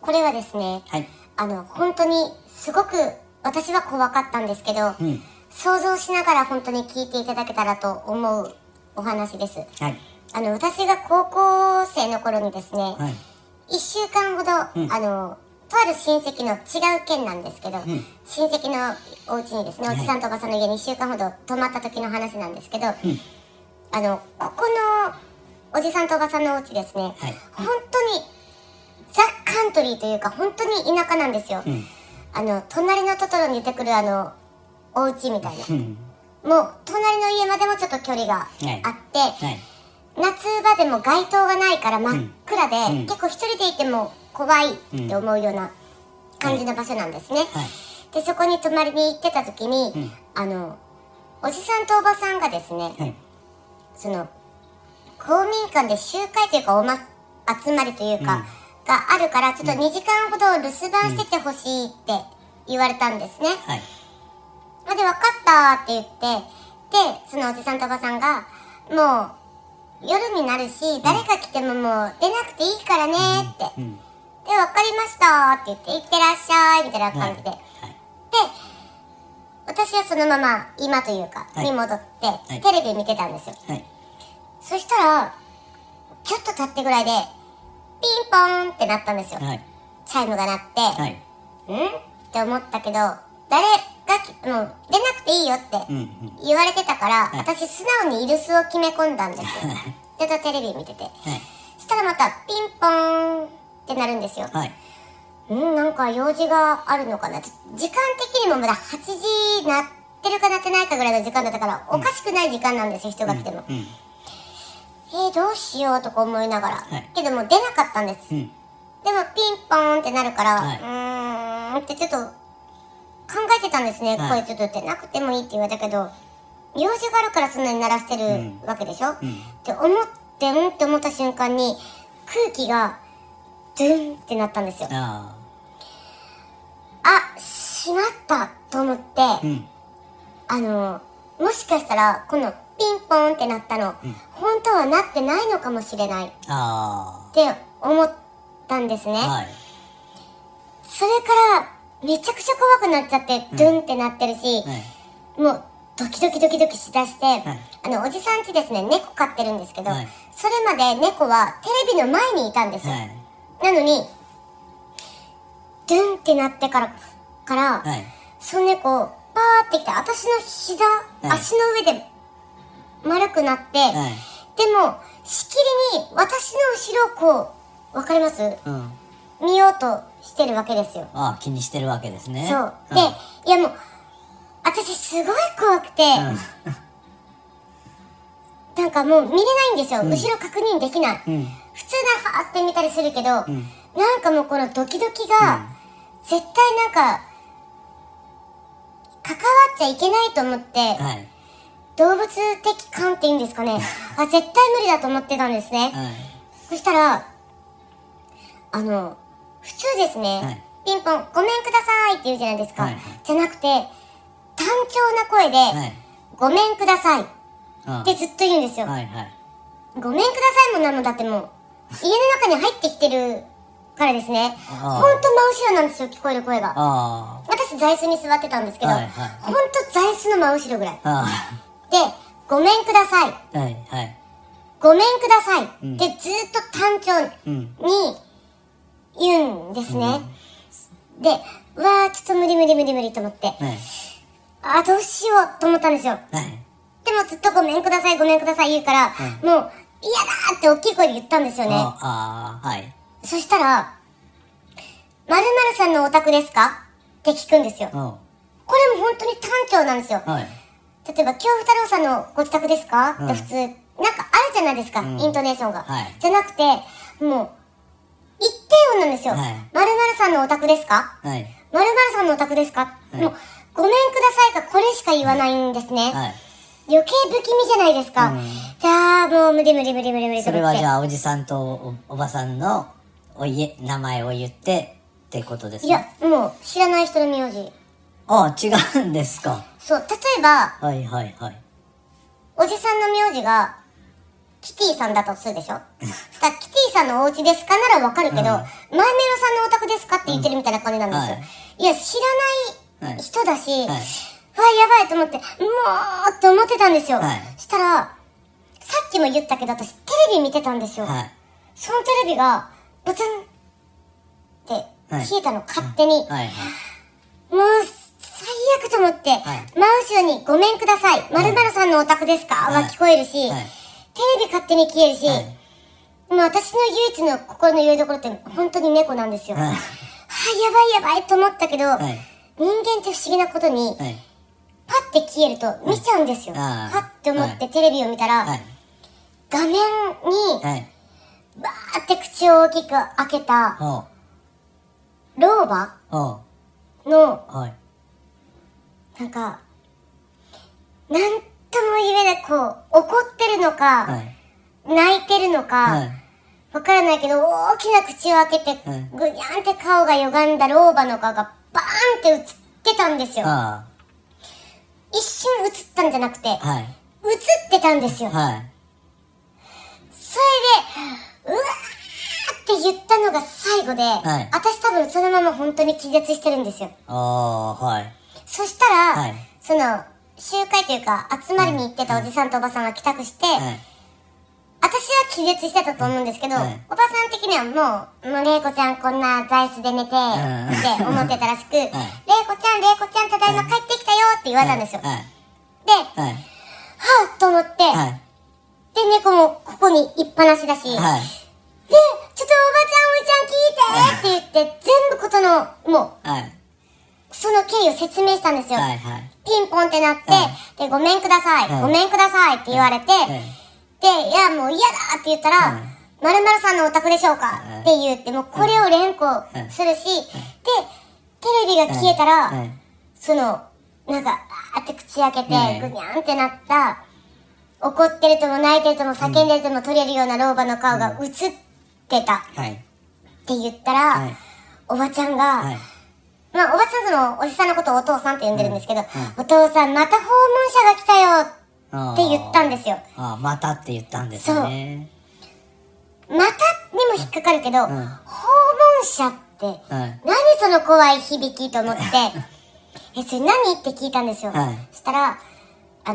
これはですね、はい。本当にすごく私は怖かったんですけど、想像しながら本当に聞いていただけたらと思うお話です。はい。私が高校生の頃にですね、はい。1週間ほど、とある親戚の違う県なんですけど、親戚のお家にですね、おじさんとおばさんの家に1週間ほど泊まった時の話なんですけど、ここのおじさんとおばさんのお家ですね、本当にザ・カントリーというか本当に田舎なんですよ。隣のトトロに出てくるお家みたいな、もう隣の家までもちょっと距離があって、夏場でも街灯がないから真っ暗で、結構一人でいても怖いって思うような感じの場所なんですね。でそこに泊まりに行ってた時に、おじさんとおばさんがですね、その公民館で集会というか集まりというか、があるからちょっと2時間ほど留守番しててほしいって言われたんですね。で分かったって言って、でそのおじさんとおばさんがもう夜になるし、誰が来てももう出なくていいからねって、で分かりましたって言って、いってらっしゃいみたいな感じで、で私はそのまま今というかに戻って、テレビ見てたんですよ。そしたらちょっと経ってぐらいでピンポーンってなったんですよ。チャイムが鳴って、って思ったけど、誰がもう出なくていいよって言われてたから、私素直に居留守を決め込んだんですよ。ずっとテレビ見てて、そしたらまたピンポーンってなるんですよ。なんか用事があるのかな、時間的にもまだ8時なってるかなってないかぐらいの時間だったから、おかしくない時間なんですよ、人が来ても。どうしようとか思いながら、けども出なかったんです。でもピンポーンってなるから、ってちょっと考えてたんですね。これちょっと出なくてもいいって言われたけど、用事があるからそんなに鳴らしてるわけでしょ、って思って、って思った瞬間に空気がドゥンってなったんですよ。しまったと思って、もしかしたらこのピンポンってなったの、本当はなってないのかもしれないって思ったんですね。それからめちゃくちゃ怖くなっちゃって、ドゥンってなってるし、もうドキドキドキドキしだして、おじさんちですね、猫飼ってるんですけど、それまで猫はテレビの前にいたんですよ。なのにドゥンってなってから、その猫パーってきて私の膝、足の上で丸くなって、でもしきりに私の後ろをこう、わかります、見ようとしてるわけですよ。気にしてるわけですね。そう。で、いやもう私すごい怖くて、なんかもう見れないんですよ。後ろ確認できない。普通ならはーって見たりするけど、なんかもうこのドキドキが、絶対なんか関わっちゃいけないと思って、動物的感っていうんですかね、絶対無理だと思ってたんですね。そしたら普通ですね、ピンポンごめんくださいって言うじゃないですか、じゃなくて単調な声で、ごめんくださいってずっと言うんですよ。ごめんくださいもなの、だってもう家の中に入ってきてるからですね。ほんと真後ろなんですよ、聞こえる声が。私座椅子に座ってたんですけど、ほんと座椅子の真後ろぐらいで、ごめんください、ごめんくださいってずっと単調に言うんですね。で、ちょっと無理と思って、どうしようと思ったんですよ。でもずっとごめんください言うから、もう嫌だって大きい声で言ったんですよね。そしたら、〇〇さんのお宅ですかって聞くんですよ。これも本当に単調なんですよ。例えば、京太郎さんのご自宅ですかって普通、なんかあるじゃないですか、イントネーションが。じゃなくて、もう、一定音なんですよ。〇〇さんのお宅ですか、〇〇さんのお宅ですか、もう、ごめんくださいがこれしか言わないんですね。余計不気味じゃないですか。じゃあ、もう無理と思って。それはじゃあ、おじさんとおばさんの名前を言ってってことですか？いや、もう知らない人の名字。違うんですか。そう、例えば、おじさんの名字がキティさんだとするでしょ。キティさんのお家ですかならわかるけど、マイメロさんのお宅ですかって言ってるみたいな感じなんですよ。いや、知らない人だし、やばいと思って、もうって思ってたんですよ。したら、さっきも言ったけど、私テレビ見てたんですよ。そのテレビが、ブツンって消えたの、勝手に。もう、最悪と思って、真後ろにごめんください。〇〇さんのお宅ですかは聞こえるし、テレビ勝手に消えるし、もう私の唯一の心の拠り所って本当に猫なんですよ。やばいと思ったけど、人間って不思議なことに、パッて消えると見ちゃうんですよ。パッて思ってテレビを見たら、画面に、バーって口を大きく開けた、老婆の、なんか、なんとも言えない、こう、怒ってるのか、泣いてるのか、わからないけど、大きな口を開けて、ぐにゃんって顔が歪んだ老婆の顔がバーンって映ってたんですよ。一瞬映ったんじゃなくて、映ってたんですよ。それで、うわーって言ったのが最後で、私多分そのまま本当に気絶してるんですよ。そしたら、その、集会というか、集まりに行ってたおじさんとおばさんが帰宅して、私は気絶してたと思うんですけど、おばさん的にはもう玲子ちゃんこんな座椅子で寝て、って思ってたらしく、玲子ちゃん、ただいま帰ってきたよって言われたんですよ。で、はぁと思って、で、猫もここにいっぱなしだし、で、ちょっとおばちゃん、おいちゃん聞いてって言って、全部ことの、もう、その経緯を説明したんですよ。ピンポンってなって、で、ごめんくださいって言われて、で、いや、もう嫌だって言ったら、〇〇さんのお宅でしょうかって言って、もうこれを連呼するし、で、テレビが消えたら、その、なんか、あーって口開けて、ぐにゃんってなった、怒ってるとも泣いてるとも叫んでるとも取れるような老婆の顔が映ってたって言ったら、おばちゃんが、まあ、おばちゃんその、おじさんのことをお父さんって呼んでるんですけど、お父さんまた訪問者が来たよって言ったんですよ。またって言ったんですね。またにも引っかかるけど、訪問者って、何その怖い響きと思って、それ何って聞いたんですよ。そしたら、私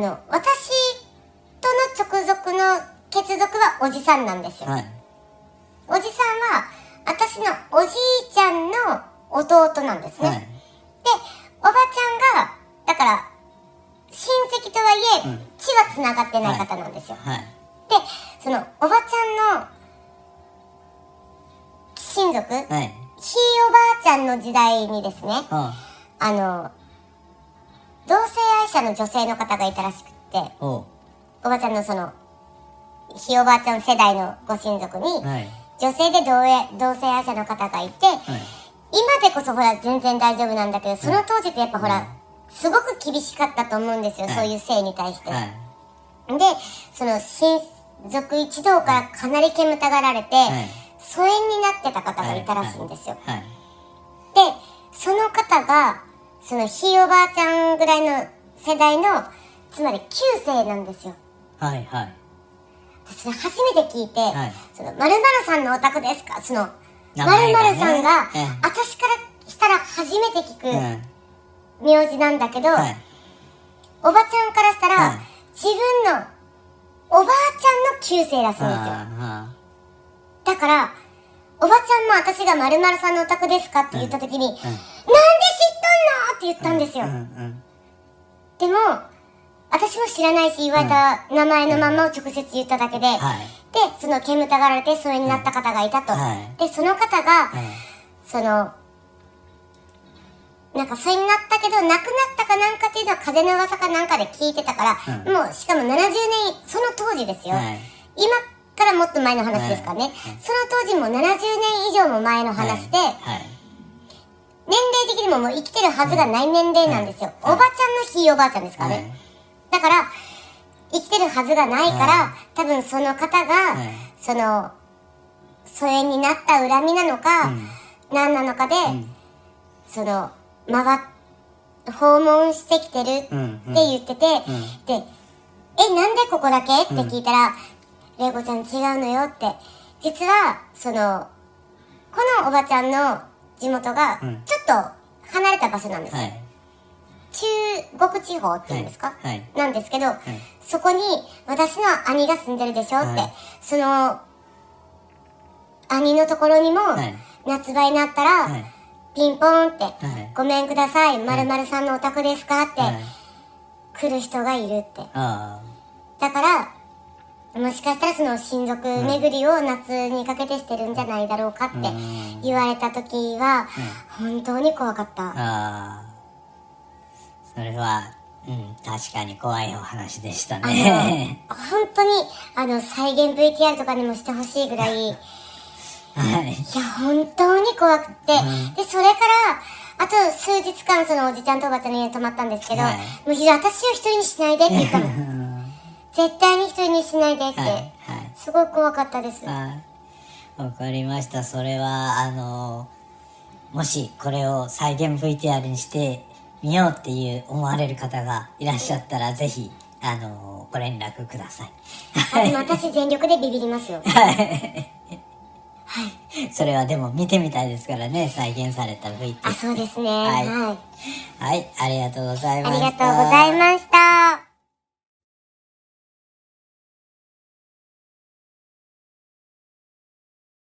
との直属の血族はおじさんなんですよ。おじさんは、私のおじいちゃんの弟なんですね。で、おばちゃんが、だから、親戚とはいえ、血は繋がってない方なんですよ。で、その、おばちゃんの親族、ひいおばあちゃんの時代にですね、同性愛者の女性の方がいたらしくって、おばちゃんのその、ひいおばあちゃん世代のご親族に、女性で同性愛者の方がいて、今でこそほら全然大丈夫なんだけど、その当時ってやっぱほら、すごく厳しかったと思うんですよ、そういう性に対して。で、その親族一同からかなり煙たがられて、疎遠になってた方がいたらしいんですよ。で、その方が、そのひいおばあちゃんぐらいの世代の、つまり9世なんですよ。それ初めて聞いて、その、〇〇さんのお宅ですかその、〇〇さんが、私からしたら初めて聞く名字なんだけど、おばちゃんからしたら、自分のおばあちゃんの9世らしいんですよ。だから、おばちゃんも私が〇〇さんのお宅ですかって言った時に、なんで知っとんのって言ったんですよ。でも、私も知らないし言われた名前のままを直接言っただけで、で、その煙たがられて疎遠になった方がいたと。で、その方が、その、なんか疎遠になったけど、亡くなったかなんかっていうのは風の噂かなんかで聞いてたから、もうしかも70年、その当時ですよ。今からもっと前の話ですからね。その当時も70年以上も前の話で、年齢的にももう生きてるはずがない年齢なんですよ。おばちゃんのひいおばあちゃんですからね。だから、生きてるはずがないから、多分その方が、その、疎遠になった恨みなのか、何なのかで、その、訪問してきてるって言ってて、で、なんでここだけって聞いたら、玲子ちゃん違うのよって、実は、このおばちゃんの地元が、ちょっと離れた場所なんですよ。中国地方っていうんですか、なんですけど、そこに私の兄が住んでるでしょって、その、兄のところにも、夏場になったら、ピンポンって、ごめんください、〇〇さんのお宅ですかって、来る人がいるって。だから、もしかしたらその親族巡りを夏にかけてしてるんじゃないだろうかって言われた時は、本当に怖かった。それは、確かに怖いお話でしたね。本当に、再現 VTR とかにもしてほしいぐらい、いや、本当に怖くて、で、それから、あと数日間そのおじちゃんとおばちゃんの家に泊まったんですけど、もう私を一人にしないでって言ったの。絶対に一人にしないでって、すごい怖かったです。わかりました。それは、もしこれを再現 VTR にしてみようっていう思われる方がいらっしゃったら、ぜひ、ご連絡ください。でも私全力でビビりますよ。それはでも見てみたいですからね、再現された VTR。そうですね。はい。ありがとうございました。ありがとうございました。